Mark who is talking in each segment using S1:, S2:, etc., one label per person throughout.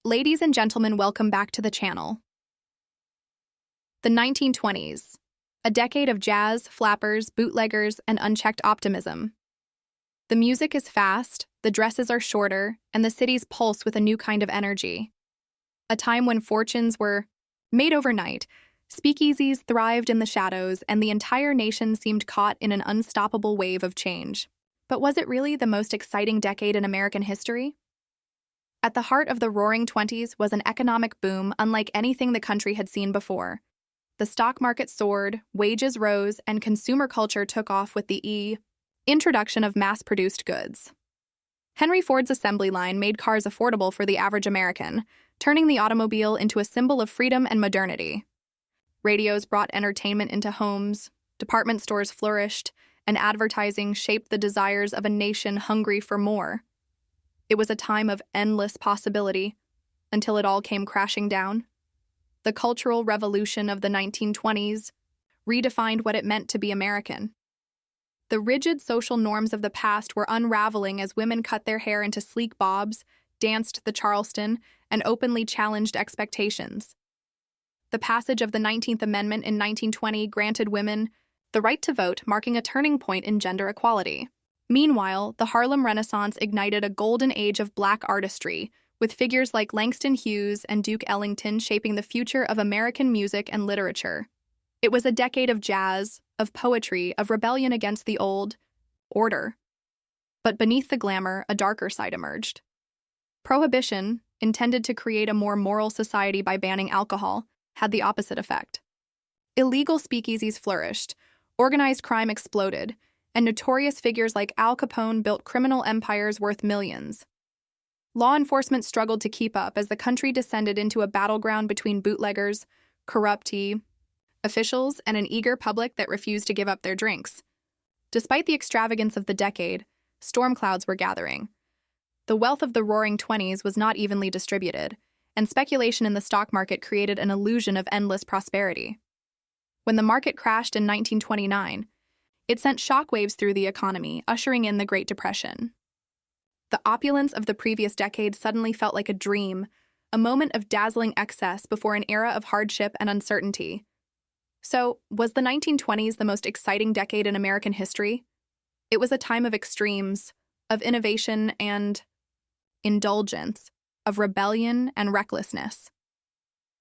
S1: Ladies and gentlemen, welcome back to the channel. The 1920s, a decade of jazz, flappers, bootleggers, and unchecked optimism. The music is fast, the dresses are shorter, and the cities pulse with a new kind of energy. A time when fortunes were made overnight, speakeasies thrived in the shadows, and the entire nation seemed caught in an unstoppable wave of change. But was it really the most exciting decade in American history? At the heart of the Roaring Twenties was an economic boom unlike anything the country had seen before. The stock market soared, wages rose, and consumer culture took off with the introduction of mass-produced goods. Henry Ford's assembly line made cars affordable for the average American, turning the automobile into a symbol of freedom and modernity. Radios brought entertainment into homes, department stores flourished, and advertising shaped the desires of a nation hungry for more. It was a time of endless possibility, until it all came crashing down. The Cultural Revolution of the 1920s redefined what it meant to be American. The rigid social norms of the past were unraveling as women cut their hair into sleek bobs, danced the Charleston, and openly challenged expectations. The passage of the 19th Amendment in 1920 granted women the right to vote, marking a turning point in gender equality. Meanwhile, the Harlem Renaissance ignited a golden age of Black artistry, with figures like Langston Hughes and Duke Ellington shaping the future of American music and literature. It was a decade of jazz, of poetry, of rebellion against the old order. But beneath the glamour, a darker side emerged. Prohibition, intended to create a more moral society by banning alcohol, had the opposite effect. Illegal speakeasies flourished, organized crime exploded, and notorious figures like Al Capone built criminal empires worth millions. Law enforcement struggled to keep up as the country descended into a battleground between bootleggers, corrupt officials, and an eager public that refused to give up their drinks. Despite the extravagance of the decade, storm clouds were gathering. The wealth of the Roaring Twenties was not evenly distributed, and speculation in the stock market created an illusion of endless prosperity. When the market crashed in 1929, it sent shockwaves through the economy, ushering in the Great Depression. The opulence of the previous decade suddenly felt like a dream, a moment of dazzling excess before an era of hardship and uncertainty. So, was the 1920s the most exciting decade in American history? It was a time of extremes, of innovation and indulgence, of rebellion and recklessness.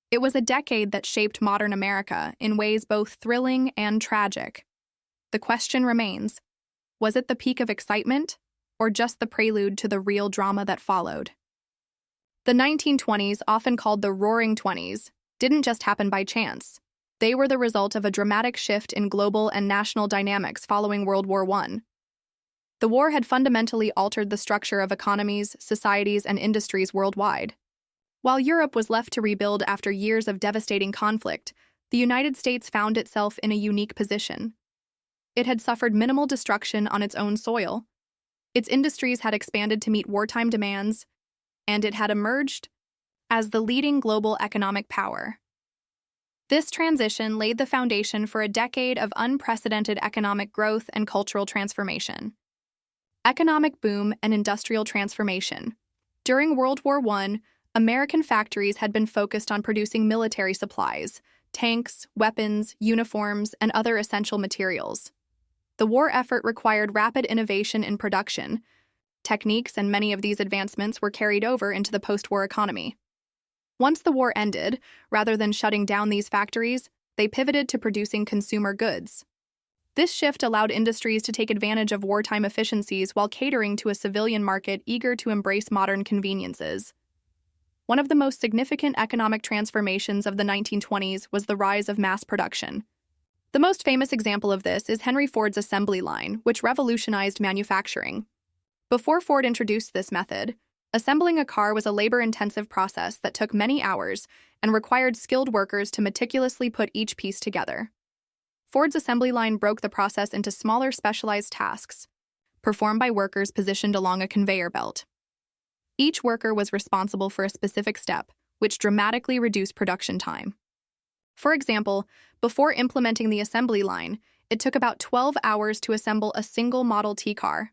S1: It was a decade that shaped modern America in ways both thrilling and tragic. The question remains, was it the peak of excitement, or just the prelude to the real drama that followed? The 1920s, often called the Roaring Twenties, didn't just happen by chance. They were the result of a dramatic shift in global and national dynamics following World War I. The war had fundamentally altered the structure of economies, societies, and industries worldwide. While Europe was left to rebuild after years of devastating conflict, the United States found itself in a unique position. It had suffered minimal destruction on its own soil. Its industries had expanded to meet wartime demands, and it had emerged as the leading global economic power. This transition laid the foundation for a decade of unprecedented economic growth and cultural transformation. Economic boom and industrial transformation. During World War I, American factories had been focused on producing military supplies, tanks, weapons, uniforms, and other essential materials. The war effort required rapid innovation in production techniques, and many of these advancements were carried over into the post-war economy. Once the war ended, rather than shutting down these factories, they pivoted to producing consumer goods. This shift allowed industries to take advantage of wartime efficiencies while catering to a civilian market eager to embrace modern conveniences. One of the most significant economic transformations of the 1920s was the rise of mass production. The most famous example of this is Henry Ford's assembly line, which revolutionized manufacturing. Before Ford introduced this method, assembling a car was a labor-intensive process that took many hours and required skilled workers to meticulously put each piece together. Ford's assembly line broke the process into smaller specialized tasks, performed by workers positioned along a conveyor belt. Each worker was responsible for a specific step, which dramatically reduced production time. For example, before implementing the assembly line, it took about 12 hours to assemble a single Model T car.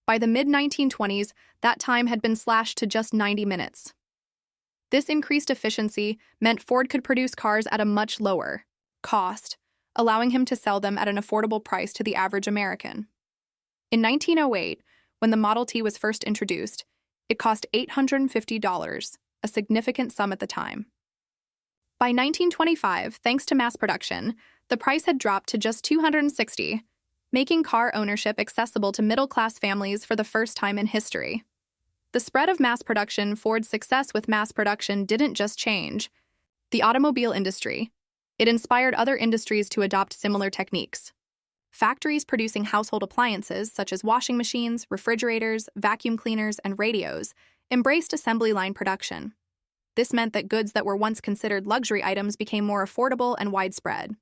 S1: By the mid-1920s, that time had been slashed to just 90 minutes. This increased efficiency meant Ford could produce cars at a much lower cost, allowing him to sell them at an affordable price to the average American. In 1908, when the Model T was first introduced, it cost $850, a significant sum at the time. By 1925, thanks to mass production, the price had dropped to just $260, making car ownership accessible to middle-class families for the first time in history. The spread of mass production, Ford's success with mass production didn't just change the automobile industry. It inspired other industries to adopt similar techniques. Factories producing household appliances such as washing machines, refrigerators, vacuum cleaners, and radios embraced assembly line production. This meant that goods that were once considered luxury items became more affordable and widespread.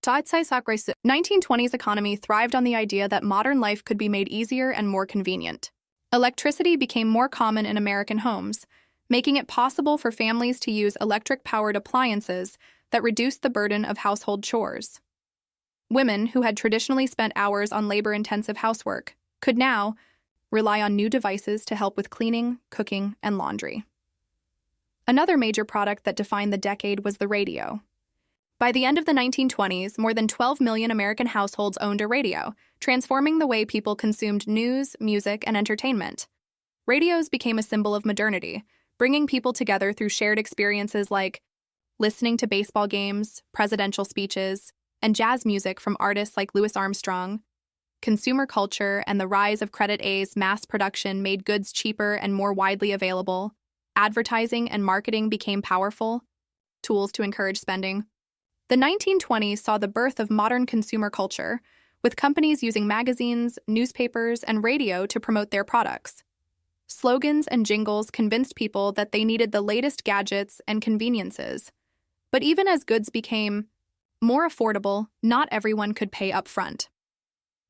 S1: 1920s economy thrived on the idea that modern life could be made easier and more convenient. Electricity became more common in American homes, making it possible for families to use electric-powered appliances that reduced the burden of household chores. Women, who had traditionally spent hours on labor-intensive housework, could now rely on new devices to help with cleaning, cooking, and laundry. Another major product that defined the decade was the radio. By the end of the 1920s, more than 12 million American households owned a radio, transforming the way people consumed news, music, and entertainment. Radios became a symbol of modernity, bringing people together through shared experiences like listening to baseball games, presidential speeches, and jazz music from artists like Louis Armstrong. Consumer culture and the rise of Credit A's mass production made goods cheaper and more widely available. Advertising and marketing became powerful tools to encourage spending. The 1920s saw the birth of modern consumer culture, with companies using magazines, newspapers, and radio to promote their products. Slogans and jingles convinced people that they needed the latest gadgets and conveniences. But even as goods became more affordable, not everyone could pay up front.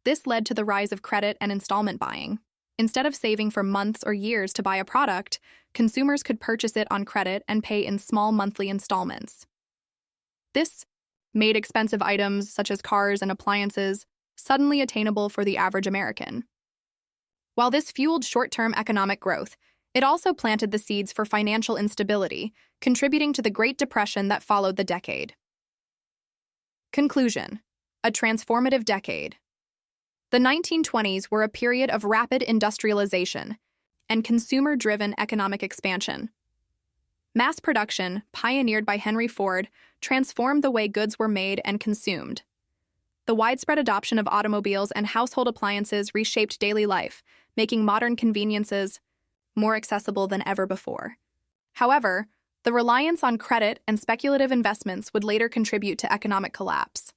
S1: This led to the rise of credit and installment buying. Instead of saving for months or years to buy a product, consumers could purchase it on credit and pay in small monthly installments. This made expensive items, such as cars and appliances, suddenly attainable for the average American. While this fueled short-term economic growth, it also planted the seeds for financial instability, contributing to the Great Depression that followed the decade. Conclusion: a transformative decade. The 1920s were a period of rapid industrialization and consumer-driven economic expansion. Mass production, pioneered by Henry Ford, transformed the way goods were made and consumed. The widespread adoption of automobiles and household appliances reshaped daily life, making modern conveniences more accessible than ever before. However, the reliance on credit and speculative investments would later contribute to economic collapse.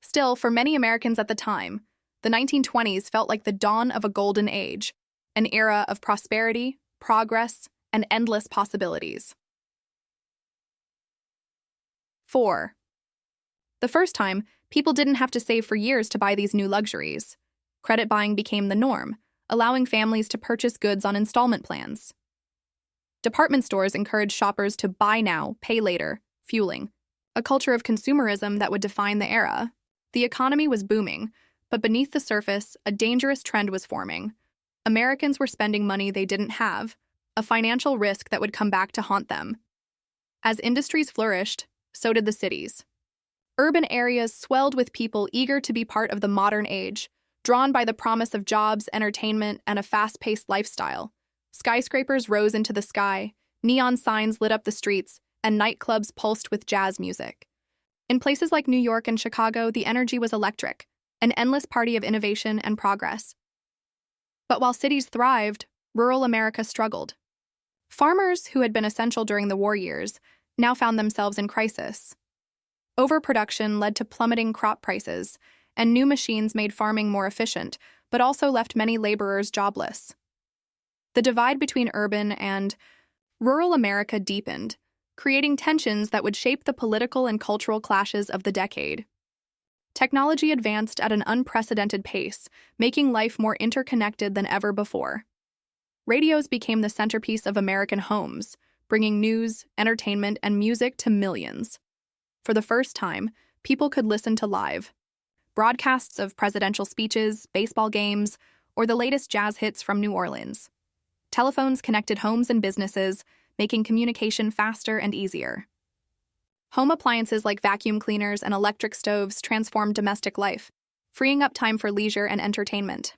S1: Still, for many Americans at the time, the 1920s felt like the dawn of a golden age, an era of prosperity, progress, and endless possibilities. 4. The first time, people didn't have to save for years to buy these new luxuries. Credit buying became the norm, allowing families to purchase goods on installment plans. Department stores encouraged shoppers to buy now, pay later, fueling a culture of consumerism that would define the era. The economy was booming, but beneath the surface, a dangerous trend was forming. Americans were spending money they didn't have, a financial risk that would come back to haunt them. As industries flourished, so did the cities. Urban areas swelled with people eager to be part of the modern age, drawn by the promise of jobs, entertainment, and a fast-paced lifestyle. Skyscrapers rose into the sky, neon signs lit up the streets, and nightclubs pulsed with jazz music. In places like New York and Chicago, the energy was electric, an endless party of innovation and progress. But while cities thrived, rural America struggled. Farmers, who had been essential during the war years, now found themselves in crisis. Overproduction led to plummeting crop prices, and new machines made farming more efficient, but also left many laborers jobless. The divide between urban and rural America deepened, creating tensions that would shape the political and cultural clashes of the decade. Technology advanced at an unprecedented pace, making life more interconnected than ever before. Radios became the centerpiece of American homes, bringing news, entertainment, and music to millions. For the first time, people could listen to live broadcasts of presidential speeches, baseball games, or the latest jazz hits from New Orleans. Telephones connected homes and businesses, making communication faster and easier. Home appliances like vacuum cleaners and electric stoves transformed domestic life, freeing up time for leisure and entertainment.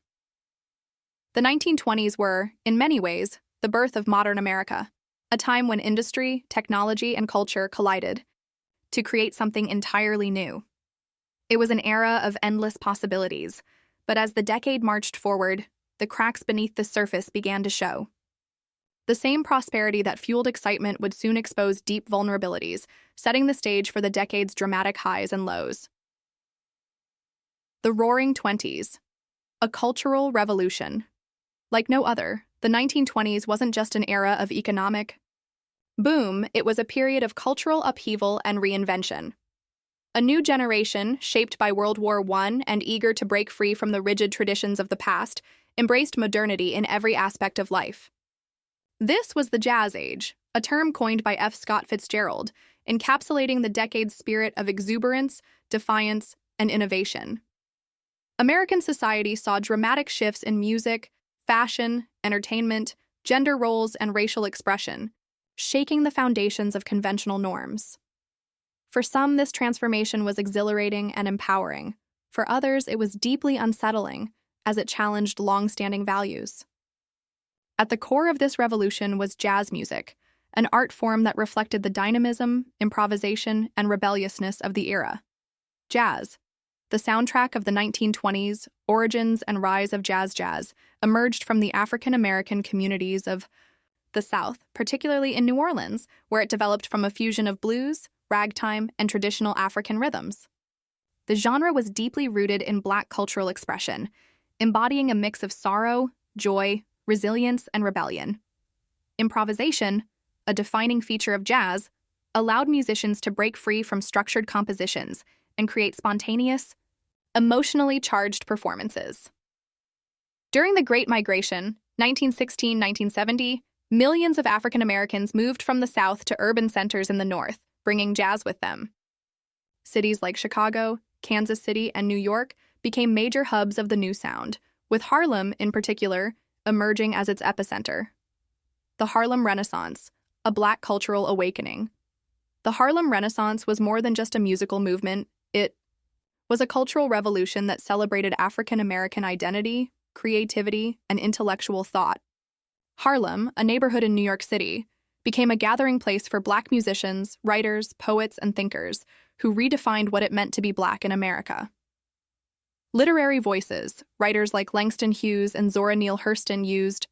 S1: The 1920s were, in many ways, the birth of modern America, a time when industry, technology, and culture collided to create something entirely new. It was an era of endless possibilities, but as the decade marched forward, the cracks beneath the surface began to show. The same prosperity that fueled excitement would soon expose deep vulnerabilities, setting the stage for the decade's dramatic highs and lows. The Roaring Twenties, a cultural revolution. Like no other, the 1920s wasn't just an era of economic boom, it was a period of cultural upheaval and reinvention. A new generation, shaped by World War I and eager to break free from the rigid traditions of the past, embraced modernity in every aspect of life. This was the Jazz Age, a term coined by F. Scott Fitzgerald, encapsulating the decade's spirit of exuberance, defiance, and innovation. American society saw dramatic shifts in music, fashion, entertainment, gender roles, and racial expression, shaking the foundations of conventional norms. For some, this transformation was exhilarating and empowering. For others, it was deeply unsettling, as it challenged long-standing values. At the core of this revolution was jazz music, an art form that reflected the dynamism, improvisation, and rebelliousness of the era. Jazz, the soundtrack of the 1920s, origins and rise of jazz, emerged from the African-American communities of the South, particularly in New Orleans, where it developed from a fusion of blues, ragtime, and traditional African rhythms. The genre was deeply rooted in Black cultural expression, embodying a mix of sorrow, joy, resilience, and rebellion. Improvisation, a defining feature of jazz, allowed musicians to break free from structured compositions and create spontaneous, emotionally charged performances. During the Great Migration, 1916-1970, millions of African Americans moved from the South to urban centers in the North, bringing jazz with them. Cities like Chicago, Kansas City, and New York became major hubs of the new sound, with Harlem, in particular, emerging as its epicenter. The Harlem Renaissance, a Black cultural awakening. The Harlem Renaissance was more than just a musical movement, it was a cultural revolution that celebrated African American identity, creativity, and intellectual thought. Harlem, a neighborhood in New York City, became a gathering place for Black musicians, writers, poets, and thinkers who redefined what it meant to be Black in America. Literary voices, writers like Langston Hughes and Zora Neale Hurston used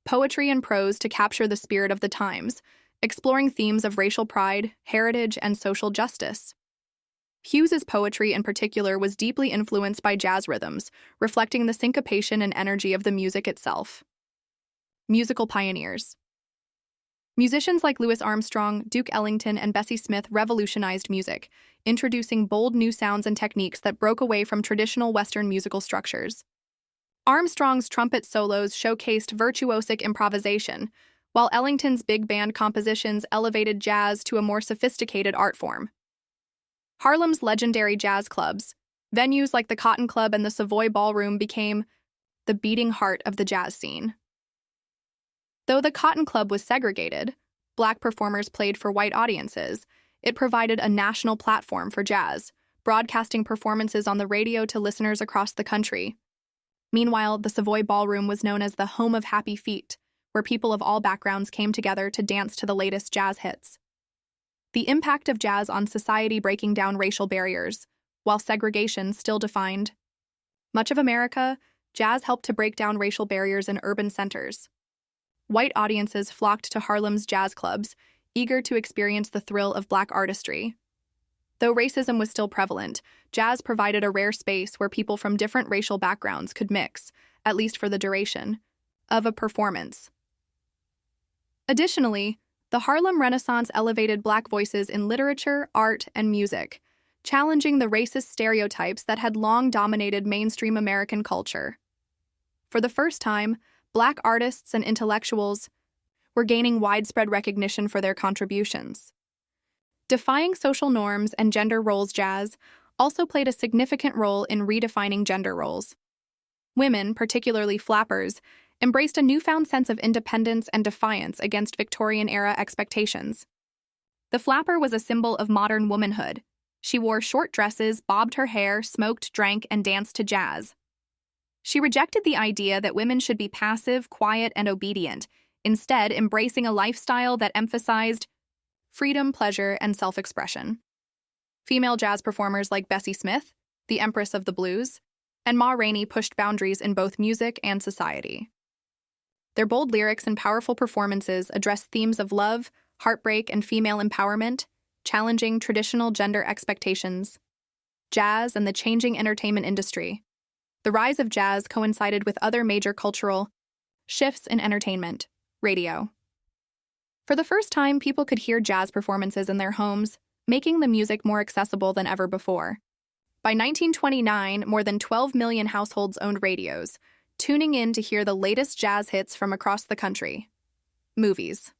S1: poetry and prose to capture the spirit of the times, exploring themes of racial pride, heritage, and social justice. Hughes's poetry in particular was deeply influenced by jazz rhythms, reflecting the syncopation and energy of the music itself. Musical pioneers. Musicians like Louis Armstrong, Duke Ellington, and Bessie Smith revolutionized music, introducing bold new sounds and techniques that broke away from traditional Western musical structures. Armstrong's trumpet solos showcased virtuosic improvisation, while Ellington's big band compositions elevated jazz to a more sophisticated art form. Harlem's legendary jazz clubs, venues like the Cotton Club and the Savoy Ballroom, became the beating heart of the jazz scene. Though the Cotton Club was segregated, Black performers played for white audiences. It provided a national platform for jazz, broadcasting performances on the radio to listeners across the country. Meanwhile, the Savoy Ballroom was known as the home of happy feet, where people of all backgrounds came together to dance to the latest jazz hits. The impact of jazz on society breaking down racial barriers, while segregation still defined much of America, jazz helped to break down racial barriers in urban centers. White audiences flocked to Harlem's jazz clubs, eager to experience the thrill of Black artistry. Though racism was still prevalent, jazz provided a rare space where people from different racial backgrounds could mix, at least for the duration of a performance. Additionally, the Harlem Renaissance elevated Black voices in literature, art, and music, challenging the racist stereotypes that had long dominated mainstream American culture. For the first time, Black artists and intellectuals were gaining widespread recognition for their contributions. Defying social norms and gender roles, jazz also played a significant role in redefining gender roles. Women, particularly flappers, embraced a newfound sense of independence and defiance against Victorian-era expectations. The flapper was a symbol of modern womanhood. She wore short dresses, bobbed her hair, smoked, drank, and danced to jazz. She rejected the idea that women should be passive, quiet, and obedient, instead embracing a lifestyle that emphasized freedom, pleasure, and self-expression. Female jazz performers like Bessie Smith, the Empress of the Blues, and Ma Rainey pushed boundaries in both music and society. Their bold lyrics and powerful performances addressed themes of love, heartbreak, and female empowerment, challenging traditional gender expectations. Jazz and the changing entertainment industry. The rise of jazz coincided with other major cultural shifts in entertainment, radio. For the first time, people could hear jazz performances in their homes, making the music more accessible than ever before. By 1929, more than 12 million households owned radios, tuning in to hear the latest jazz hits from across the country. Movies.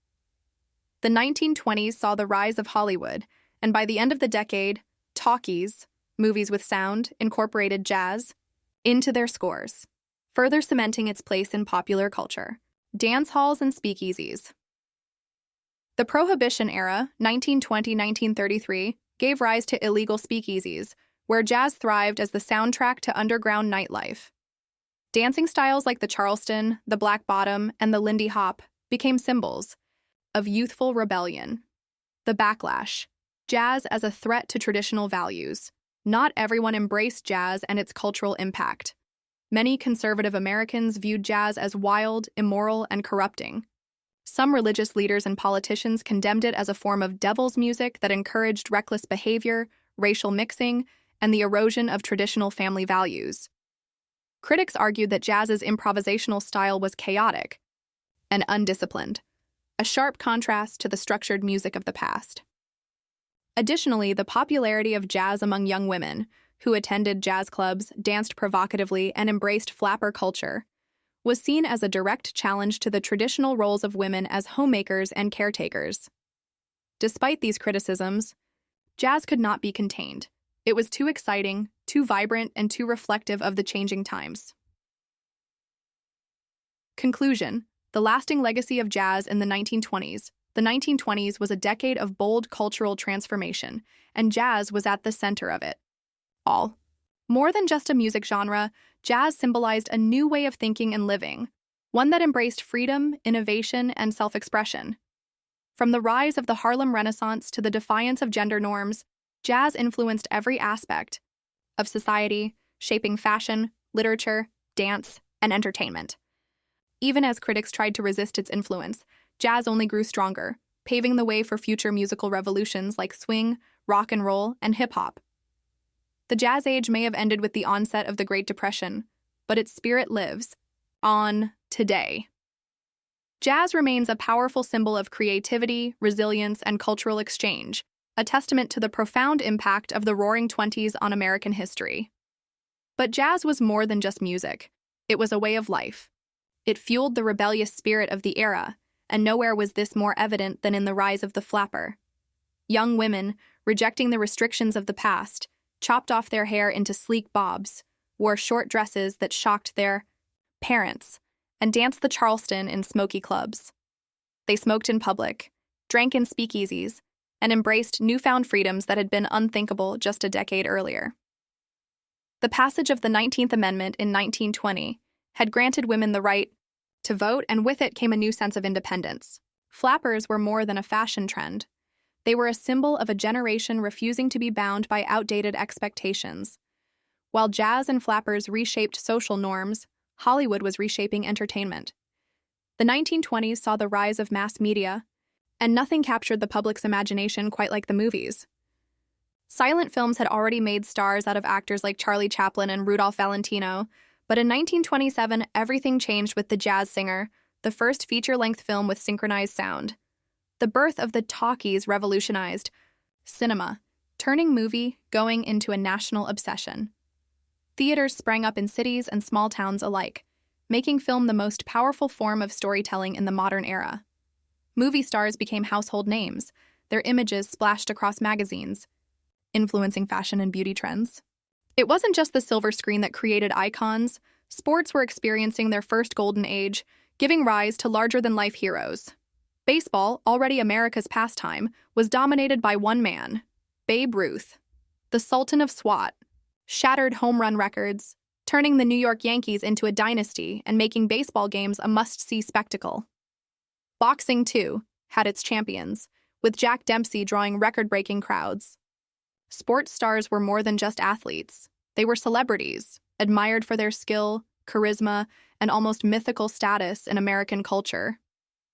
S1: The 1920s saw the rise of Hollywood, and by the end of the decade, talkies, movies with sound, incorporated jazz into their scores, further cementing its place in popular culture. Dance halls and speakeasies. The Prohibition era, 1920-1933, gave rise to illegal speakeasies, where jazz thrived as the soundtrack to underground nightlife. Dancing styles like the Charleston, the Black Bottom, and the Lindy Hop became symbols of youthful rebellion. The backlash. Jazz as a threat to traditional values. Not everyone embraced jazz and its cultural impact. Many conservative Americans viewed jazz as wild, immoral, and corrupting. Some religious leaders and politicians condemned it as a form of devil's music that encouraged reckless behavior, racial mixing, and the erosion of traditional family values. Critics argued that jazz's improvisational style was chaotic and undisciplined, a sharp contrast to the structured music of the past. Additionally, the popularity of jazz among young women, who attended jazz clubs, danced provocatively, and embraced flapper culture, was seen as a direct challenge to the traditional roles of women as homemakers and caretakers. Despite these criticisms, jazz could not be contained. It was too exciting, too vibrant, and too reflective of the changing times. Conclusion: the lasting legacy of jazz in the 1920s. The 1920s was a decade of bold cultural transformation, and jazz was at the center of it. More than just a music genre, jazz symbolized a new way of thinking and living, one that embraced freedom, innovation, and self-expression. From the rise of the Harlem Renaissance to the defiance of gender norms, jazz influenced every aspect of society, shaping fashion, literature, dance, and entertainment. Even as critics tried to resist its influence, jazz only grew stronger, paving the way for future musical revolutions like swing, rock and roll, and hip-hop. The jazz age may have ended with the onset of the Great Depression, but its spirit lives on today. Jazz remains a powerful symbol of creativity, resilience, and cultural exchange, a testament to the profound impact of the Roaring Twenties on American history. But jazz was more than just music. It was a way of life. It fueled the rebellious spirit of the era, and nowhere was this more evident than in the rise of the flapper. Young women, rejecting the restrictions of the past, chopped off their hair into sleek bobs, wore short dresses that shocked their parents, and danced the Charleston in smoky clubs. They smoked in public, drank in speakeasies, and embraced newfound freedoms that had been unthinkable just a decade earlier. The passage of the 19th Amendment in 1920 had granted women the right to vote, and with it came a new sense of independence. Flappers were more than a fashion trend. They were a symbol of a generation refusing to be bound by outdated expectations. While jazz and flappers reshaped social norms, Hollywood was reshaping entertainment. The 1920s saw the rise of mass media, and nothing captured the public's imagination quite like the movies. Silent films had already made stars out of actors like Charlie Chaplin and Rudolph Valentino, but in 1927, everything changed with The Jazz Singer, the first feature-length film with synchronized sound. The birth of the talkies revolutionized cinema, turning movie-going into a national obsession. Theaters sprang up in cities and small towns alike, making film the most powerful form of storytelling in the modern era. Movie stars became household names, their images splashed across magazines, influencing fashion and beauty trends. It wasn't just the silver screen that created icons. Sports were experiencing their first golden age, giving rise to larger-than-life heroes. Baseball, already America's pastime, was dominated by one man, Babe Ruth, the Sultan of SWAT, shattered home run records, turning the New York Yankees into a dynasty and making baseball games a must-see spectacle. Boxing, too, had its champions, with Jack Dempsey drawing record-breaking crowds. Sports stars were more than just athletes. They were celebrities, admired for their skill, charisma, and almost mythical status in American culture.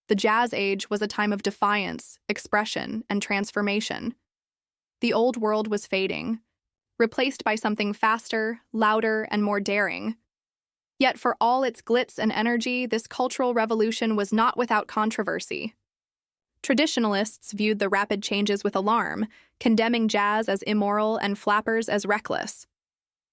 S1: The Jazz Age was a time of defiance, expression, and transformation. The old world was fading, replaced by something faster, louder, and more daring. Yet for all its glitz and energy, this cultural revolution was not without controversy. Traditionalists viewed the rapid changes with alarm, condemning jazz as immoral and flappers as reckless.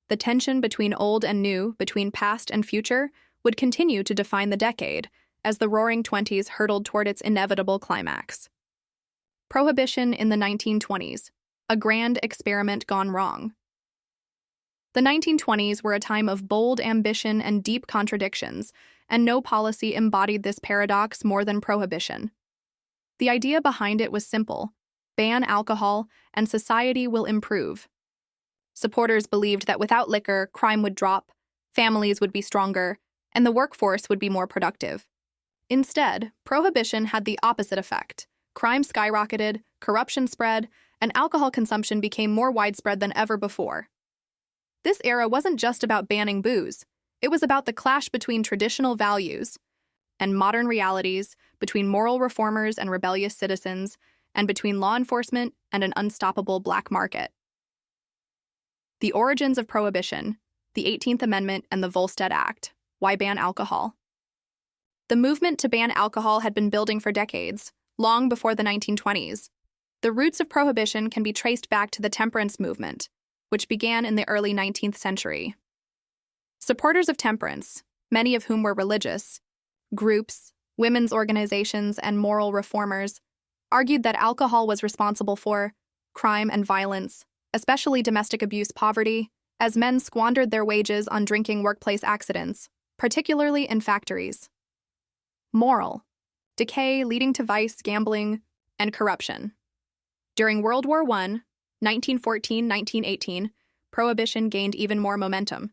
S1: The tension between old and new, between past and future, would continue to define the decade, as the Roaring Twenties hurtled toward its inevitable climax. Prohibition in the 1920s, a grand experiment gone wrong. The 1920s were a time of bold ambition and deep contradictions, and no policy embodied this paradox more than prohibition. The idea behind it was simple: ban alcohol, and society will improve. Supporters believed that without liquor, crime would drop, families would be stronger, and the workforce would be more productive. Instead, prohibition had the opposite effect. Crime skyrocketed, corruption spread, and alcohol consumption became more widespread than ever before. This era wasn't just about banning booze. It was about the clash between traditional values and modern realities, between moral reformers and rebellious citizens, and between law enforcement and an unstoppable black market. The origins of Prohibition, the 18th Amendment and the Volstead Act. Why ban alcohol? The movement to ban alcohol had been building for decades, long before the 1920s. The roots of Prohibition can be traced back to the temperance movement, which began in the early 19th century. Supporters of temperance, many of whom were religious, groups, women's organizations, and moral reformers, argued that alcohol was responsible for crime and violence, especially domestic abuse poverty, as men squandered their wages on drinking workplace accidents, particularly in factories. Moral: decay leading to vice, gambling, and corruption. During World War I, 1914-1918, Prohibition gained even more momentum.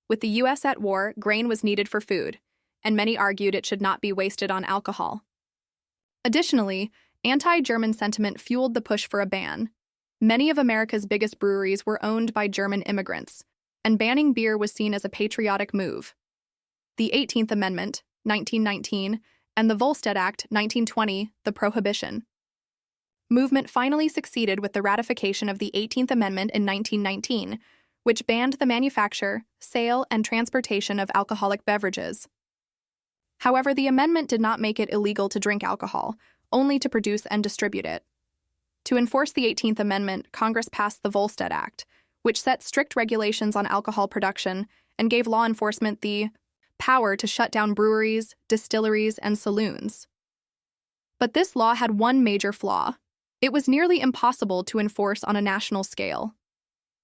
S1: With the U.S. at war, grain was needed for food, and many argued it should not be wasted on alcohol. Additionally, anti-German sentiment fueled the push for a ban. Many of America's biggest breweries were owned by German immigrants, and banning beer was seen as a patriotic move. The 18th Amendment, 1919, and the Volstead Act, 1920, the Prohibition movement finally succeeded with the ratification of the 18th Amendment in 1919, which banned the manufacture, sale, and transportation of alcoholic beverages. However, the amendment did not make it illegal to drink alcohol, only to produce and distribute it. To enforce the 18th Amendment, Congress passed the Volstead Act, which set strict regulations on alcohol production and gave law enforcement the power to shut down breweries, distilleries, and saloons. But this law had one major flaw. It was nearly impossible to enforce on a national scale.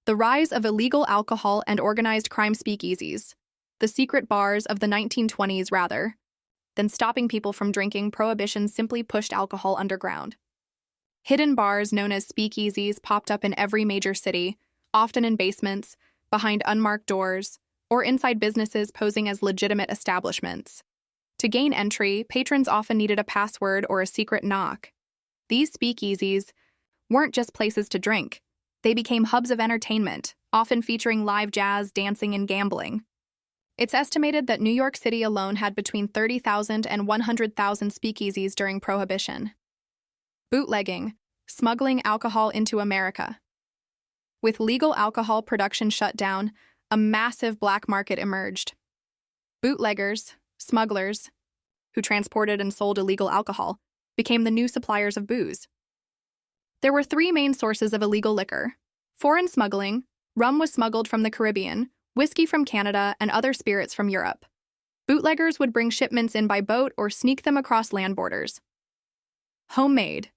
S1: The rise of illegal alcohol and organized crime speakeasies, the secret bars of the 1920s rather, than stopping people from drinking, Prohibition simply pushed alcohol underground. Hidden bars known as speakeasies popped up in every major city, often in basements, behind unmarked doors, or inside businesses posing as legitimate establishments. To gain entry, patrons often needed a password or a secret knock. These speakeasies weren't just places to drink. They became hubs of entertainment, often featuring live jazz, dancing, and gambling. It's estimated that New York City alone had between 30,000 and 100,000 speakeasies during Prohibition. Bootlegging, smuggling alcohol into America. With legal alcohol production shut down, a massive black market emerged. Bootleggers, smugglers, who transported and sold illegal alcohol, became the new suppliers of booze. There were three main sources of illegal liquor: foreign smuggling, rum was smuggled from the Caribbean, whiskey from Canada, and other spirits from Europe. Bootleggers would bring shipments in by boat or sneak them across land borders. Homemade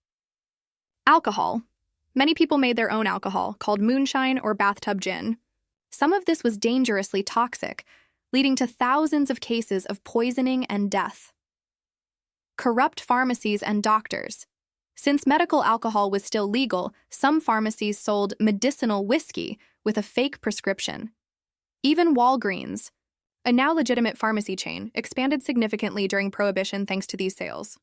S1: alcohol. Many people made their own alcohol, called moonshine or bathtub gin. Some of this was dangerously toxic, leading to thousands of cases of poisoning and death. Corrupt pharmacies and doctors. Since medical alcohol was still legal, some pharmacies sold medicinal whiskey with a fake prescription. Even Walgreens, a now legitimate pharmacy chain, expanded significantly during Prohibition thanks to these sales.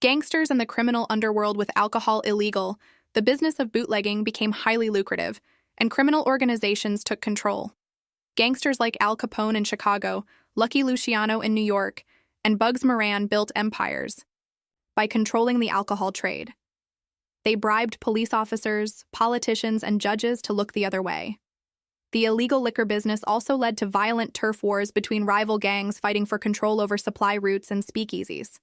S1: Gangsters and the criminal underworld with alcohol illegal, the business of bootlegging became highly lucrative, and criminal organizations took control. Gangsters like Al Capone in Chicago, Lucky Luciano in New York, and Bugs Moran built empires by controlling the alcohol trade. They bribed police officers, politicians, and judges to look the other way. The illegal liquor business also led to violent turf wars between rival gangs fighting for control over supply routes and speakeasies.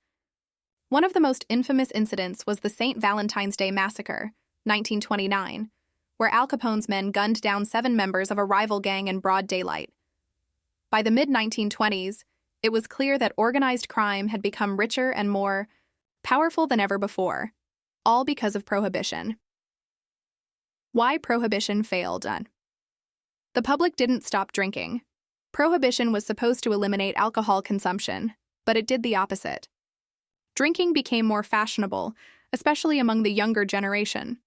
S1: One of the most infamous incidents was the St. Valentine's Day Massacre, 1929, where Al Capone's men gunned down 7 members of a rival gang in broad daylight. By the mid-1920s, it was clear that organized crime had become richer and more powerful than ever before, all because of Prohibition. Why Prohibition failed. The public didn't stop drinking. Prohibition was supposed to eliminate alcohol consumption, but it did the opposite. Drinking became more fashionable, especially among the younger generation.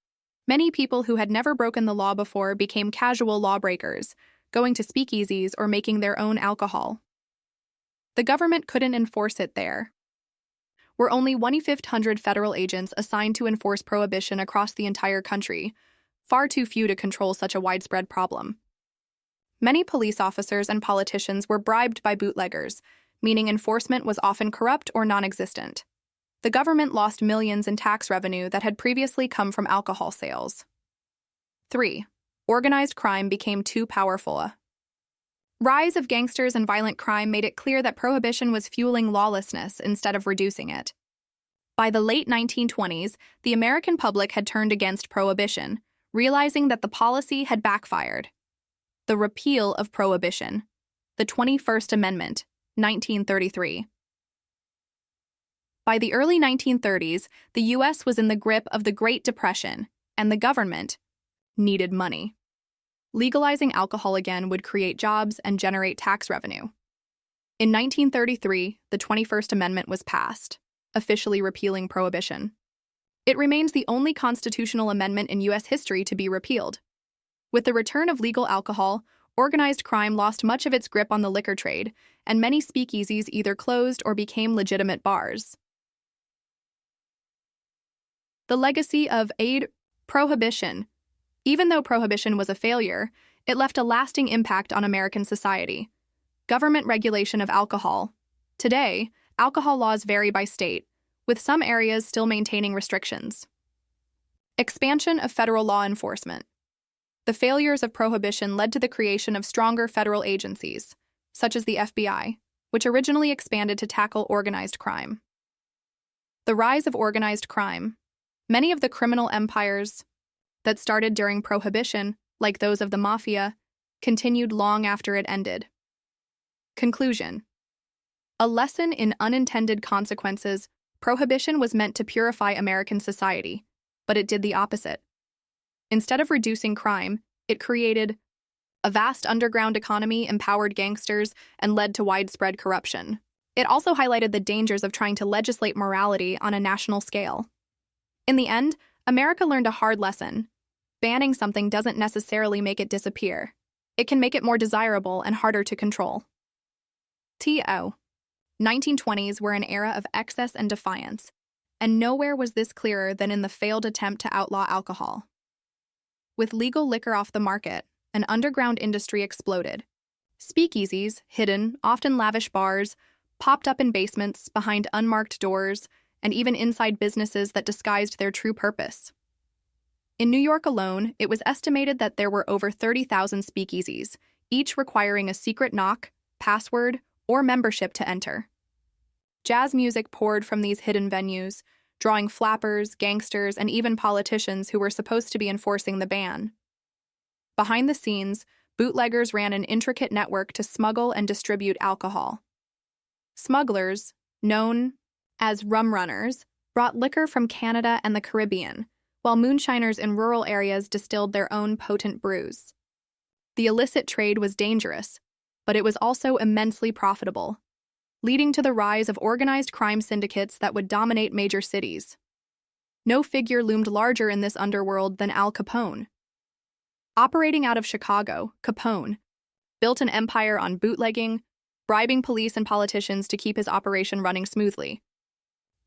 S1: Many people who had never broken the law before became casual lawbreakers, going to speakeasies or making their own alcohol. The government couldn't enforce it there. Were only 1,500 federal agents assigned to enforce Prohibition across the entire country, far too few to control such a widespread problem. Many police officers and politicians were bribed by bootleggers, meaning enforcement was often corrupt or non-existent. The government lost millions in tax revenue that had previously come from alcohol sales. 3. Organized crime became too powerful. Rise of gangsters and violent crime made it clear that Prohibition was fueling lawlessness instead of reducing it. By the late 1920s, the American public had turned against Prohibition, realizing that the policy had backfired. The repeal of Prohibition. The 21st Amendment, 1933. By the early 1930s, the U.S. was in the grip of the Great Depression, and the government needed money. Legalizing alcohol again would create jobs and generate tax revenue. In 1933, the 21st Amendment was passed, officially repealing Prohibition. It remains the only constitutional amendment in U.S. history to be repealed. With the return of legal alcohol, organized crime lost much of its grip on the liquor trade, and many speakeasies either closed or became legitimate bars. The legacy of Prohibition. Even though Prohibition was a failure, it left a lasting impact on American society. Government regulation of alcohol. Today, alcohol laws vary by state, with some areas still maintaining restrictions. Expansion of federal law enforcement. The failures of Prohibition led to the creation of stronger federal agencies, such as the FBI, which originally expanded to tackle organized crime. The rise of organized crime. Many of the criminal empires that started during Prohibition, like those of the Mafia, continued long after it ended. Conclusion. A lesson in unintended consequences, Prohibition was meant to purify American society, but it did the opposite. Instead of reducing crime, it created a vast underground economy, empowered gangsters, and led to widespread corruption. It also highlighted the dangers of trying to legislate morality on a national scale. In the end, America learned a hard lesson. Banning something doesn't necessarily make it disappear. It can make it more desirable and harder to control. 1920s were an era of excess and defiance, and nowhere was this clearer than in the failed attempt to outlaw alcohol. With legal liquor off the market, an underground industry exploded. Speakeasies, hidden, often lavish bars, popped up in basements, behind unmarked doors, and even inside businesses that disguised their true purpose. In New York alone, it was estimated that there were over 30,000 speakeasies, each requiring a secret knock, password, or membership to enter. Jazz music poured from these hidden venues, drawing flappers, gangsters, and even politicians who were supposed to be enforcing the ban. Behind the scenes, bootleggers ran an intricate network to smuggle and distribute alcohol. Smugglers, known as rum runners, brought liquor from Canada and the Caribbean, while moonshiners in rural areas distilled their own potent brews. The illicit trade was dangerous, but it was also immensely profitable, leading to the rise of organized crime syndicates that would dominate major cities. No figure loomed larger in this underworld than Al Capone. Operating out of Chicago, Capone built an empire on bootlegging, bribing police and politicians to keep his operation running smoothly.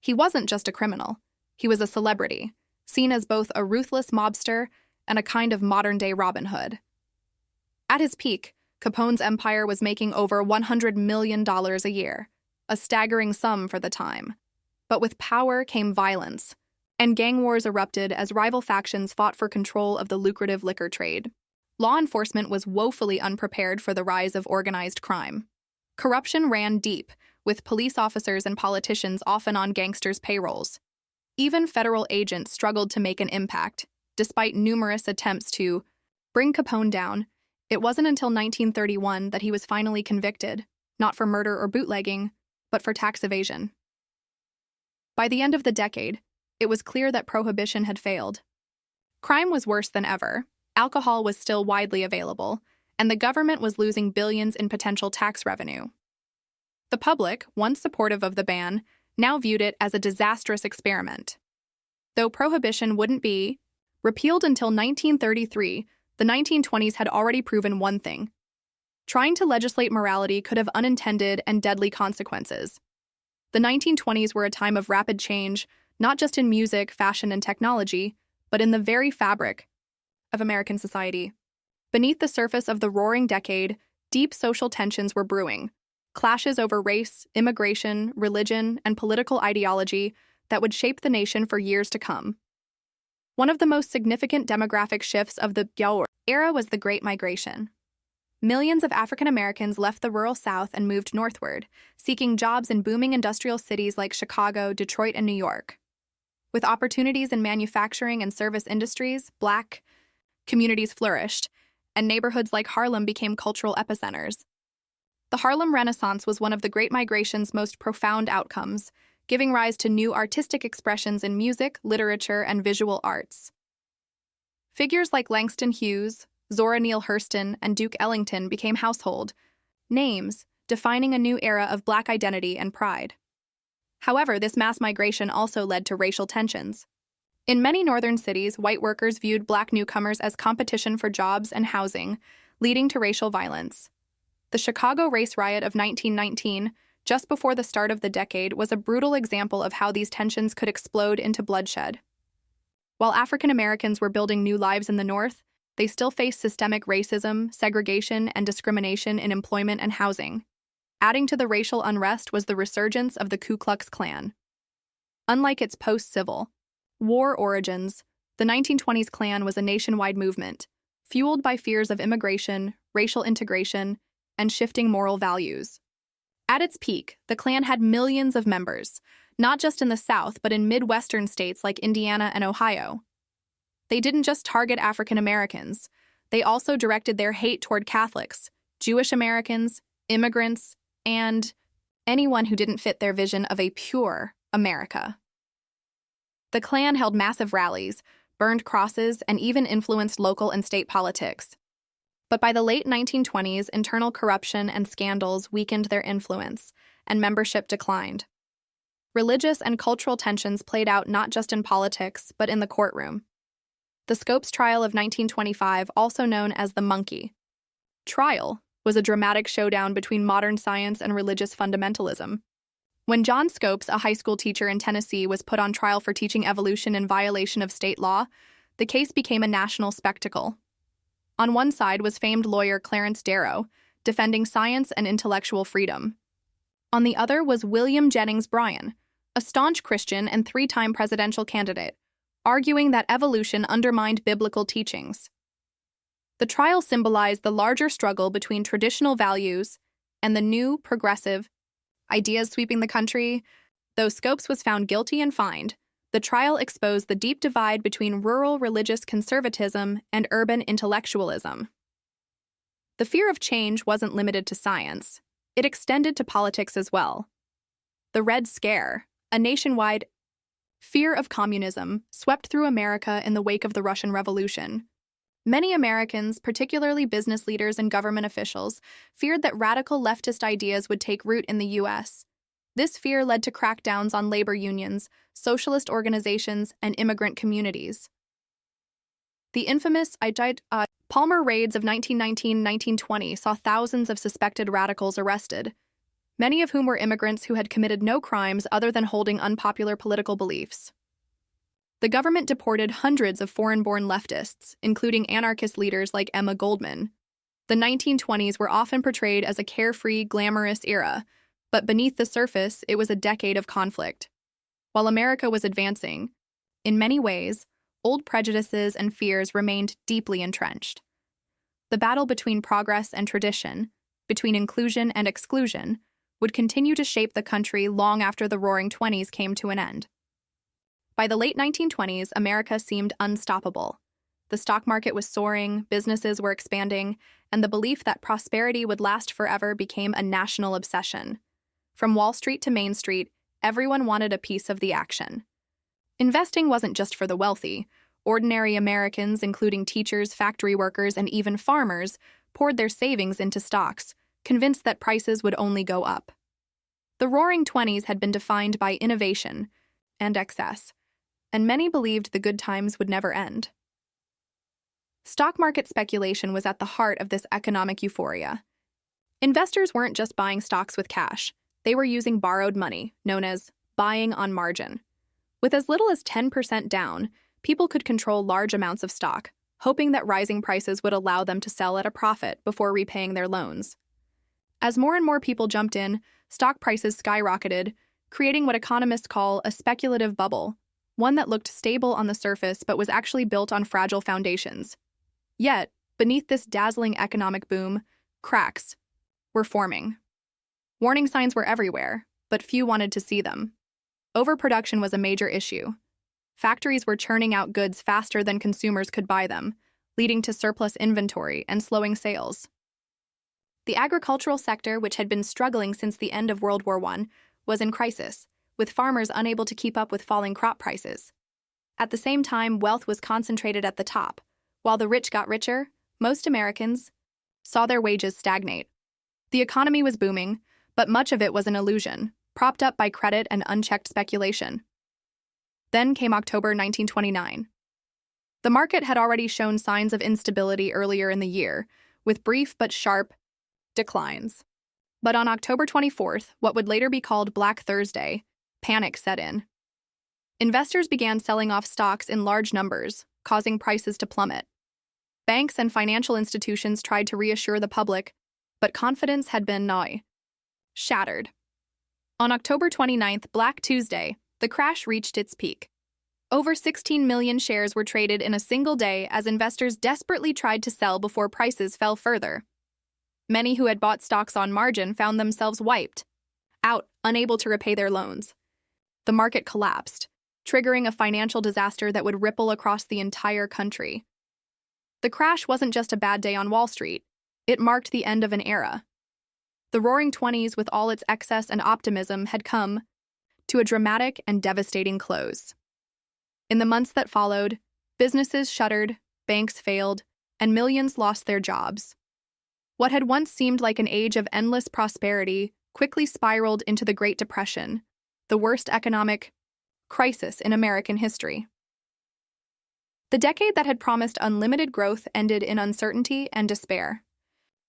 S1: He wasn't just a criminal, he was a celebrity, seen as both a ruthless mobster and a kind of modern-day Robin Hood. At his peak, Capone's empire was making over $100 million a year, a staggering sum for the time. But with power came violence, and gang wars erupted as rival factions fought for control of the lucrative liquor trade. Law enforcement was woefully unprepared for the rise of organized crime. Corruption ran deep, with police officers and politicians often on gangsters' payrolls. Even federal agents struggled to make an impact, despite numerous attempts to bring Capone down. It wasn't until 1931 that he was finally convicted, not for murder or bootlegging, but for tax evasion. By the end of the decade, it was clear that Prohibition had failed. Crime was worse than ever, alcohol was still widely available, and the government was losing billions in potential tax revenue. The public, once supportive of the ban, now viewed it as a disastrous experiment. Though Prohibition wouldn't be repealed until 1933, the 1920s had already proven one thing. Trying to legislate morality could have unintended and deadly consequences. The 1920s were a time of rapid change, not just in music, fashion, and technology, but in the very fabric of American society. Beneath the surface of the Roaring Decade, deep social tensions were brewing, clashes over race, immigration, religion, and political ideology that would shape the nation for years to come. One of the most significant demographic shifts of the era was the Great Migration. Millions of African Americans left the rural South and moved northward, seeking jobs in booming industrial cities like Chicago, Detroit, and New York. With opportunities in manufacturing and service industries, Black communities flourished, and neighborhoods like Harlem became cultural epicenters. The Harlem Renaissance was one of the Great Migration's most profound outcomes, giving rise to new artistic expressions in music, literature, and visual arts. Figures like Langston Hughes, Zora Neale Hurston, and Duke Ellington became household names, defining a new era of Black identity and pride. However, this mass migration also led to racial tensions. In many northern cities, white workers viewed Black newcomers as competition for jobs and housing, leading to racial violence. The Chicago race riot of 1919, just before the start of the decade, was a brutal example of how these tensions could explode into bloodshed. While African Americans were building new lives in the North, they still faced systemic racism, segregation, and discrimination in employment and housing. Adding to the racial unrest was the resurgence of the Ku Klux Klan. Unlike its post-Civil War origins, the 1920s Klan was a nationwide movement, fueled by fears of immigration, racial integration, and shifting moral values. At its peak, the Klan had millions of members, not just in the South but in Midwestern states like Indiana and Ohio. They didn't just target African Americans, they also directed their hate toward Catholics, Jewish Americans, immigrants, and anyone who didn't fit their vision of a pure America. The Klan held massive rallies, burned crosses, and even influenced local and state politics. But by the late 1920s, internal corruption and scandals weakened their influence, and membership declined. Religious and cultural tensions played out not just in politics, but in the courtroom. The Scopes trial of 1925, also known as the Monkey trial, was a dramatic showdown between modern science and religious fundamentalism. When John Scopes, a high school teacher in Tennessee, was put on trial for teaching evolution in violation of state law, the case became a national spectacle. On one side was famed lawyer Clarence Darrow, defending science and intellectual freedom. On the other was William Jennings Bryan, a staunch Christian and three-time presidential candidate, arguing that evolution undermined biblical teachings. The trial symbolized the larger struggle between traditional values and the new, progressive ideas sweeping the country. Though Scopes was found guilty and fined, the trial exposed the deep divide between rural religious conservatism and urban intellectualism. The fear of change wasn't limited to science. It extended to politics as well. The Red Scare, a nationwide fear of communism, swept through America in the wake of the Russian Revolution. Many Americans, particularly business leaders and government officials, feared that radical leftist ideas would take root in the U.S. This fear led to crackdowns on labor unions, socialist organizations, and immigrant communities. The infamous Palmer raids of 1919-1920 saw thousands of suspected radicals arrested, many of whom were immigrants who had committed no crimes other than holding unpopular political beliefs. The government deported hundreds of foreign-born leftists, including anarchist leaders like Emma Goldman. The 1920s were often portrayed as a carefree, glamorous era, but beneath the surface, it was a decade of conflict. While America was advancing, in many ways, old prejudices and fears remained deeply entrenched. The battle between progress and tradition, between inclusion and exclusion, would continue to shape the country long after the Roaring Twenties came to an end. By the late 1920s, America seemed unstoppable. The stock market was soaring, businesses were expanding, and the belief that prosperity would last forever became a national obsession. From Wall Street to Main Street, everyone wanted a piece of the action. Investing wasn't just for the wealthy. Ordinary Americans, including teachers, factory workers, and even farmers, poured their savings into stocks, convinced that prices would only go up. The Roaring Twenties had been defined by innovation and excess, and many believed the good times would never end. Stock market speculation was at the heart of this economic euphoria. Investors weren't just buying stocks with cash. They were using borrowed money, known as buying on margin. With as little as 10% down, people could control large amounts of stock, hoping that rising prices would allow them to sell at a profit before repaying their loans. As more and more people jumped in, stock prices skyrocketed, creating what economists call a speculative bubble, one that looked stable on the surface but was actually built on fragile foundations. Yet, beneath this dazzling economic boom, cracks were forming. Warning signs were everywhere, but few wanted to see them. Overproduction was a major issue. Factories were churning out goods faster than consumers could buy them, leading to surplus inventory and slowing sales. The agricultural sector, which had been struggling since the end of World War I, was in crisis, with farmers unable to keep up with falling crop prices. At the same time, wealth was concentrated at the top. While the rich got richer, most Americans saw their wages stagnate. The economy was booming, but much of it was an illusion, propped up by credit and unchecked speculation. Then came October 1929. The market had already shown signs of instability earlier in the year, with brief but sharp declines. But on October 24th, what would later be called Black Thursday, panic set in. Investors began selling off stocks in large numbers, causing prices to plummet. Banks and financial institutions tried to reassure the public, but confidence had been shattered. On October 29th, Black Tuesday, the crash reached its peak. Over 16 million shares were traded in a single day as investors desperately tried to sell before prices fell further. Many who had bought stocks on margin found themselves wiped out, unable to repay their loans. The market collapsed, triggering a financial disaster that would ripple across the entire country. The crash wasn't just a bad day on Wall Street. It marked the end of an era. The Roaring Twenties, with all its excess and optimism, had come to a dramatic and devastating close. In the months that followed, businesses shuttered, banks failed, and millions lost their jobs. What had once seemed like an age of endless prosperity quickly spiraled into the Great Depression, the worst economic crisis in American history. The decade that had promised unlimited growth ended in uncertainty and despair.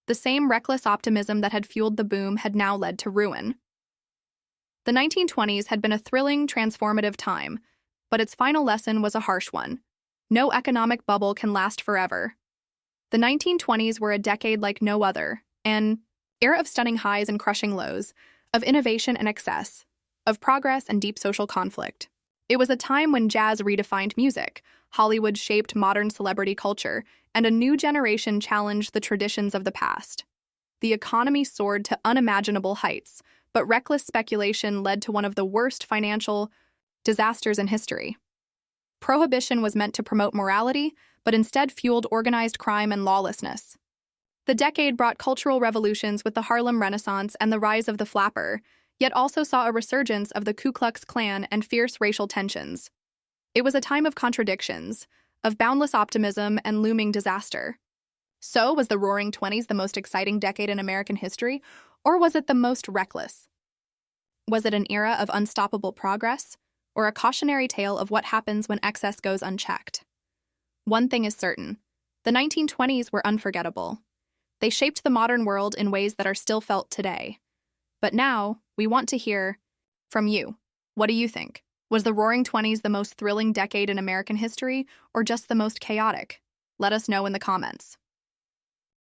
S1: The same reckless optimism that had fueled the boom had now led to ruin. The 1920s had been a thrilling, transformative time, but its final lesson was a harsh one. No economic bubble can last forever. The 1920s were a decade like no other, an era of stunning highs and crushing lows, of innovation and excess, of progress and deep social conflict. It was a time when jazz redefined music, Hollywood shaped modern celebrity culture, and a new generation challenged the traditions of the past. The economy soared to unimaginable heights, but reckless speculation led to one of the worst financial disasters in history. Prohibition was meant to promote morality, but instead fueled organized crime and lawlessness. The decade brought cultural revolutions with the Harlem Renaissance and the rise of the flapper, yet also saw a resurgence of the Ku Klux Klan and fierce racial tensions. It was a time of contradictions, of boundless optimism and looming disaster. So, was the Roaring Twenties the most exciting decade in American history, or was it the most reckless? Was it an era of unstoppable progress, or a cautionary tale of what happens when excess goes unchecked? One thing is certain: the 1920s were unforgettable. They shaped the modern world in ways that are still felt today. But now, we want to hear from you. What do you think? Was the Roaring Twenties the most thrilling decade in American history, or just the most chaotic? Let us know in the comments.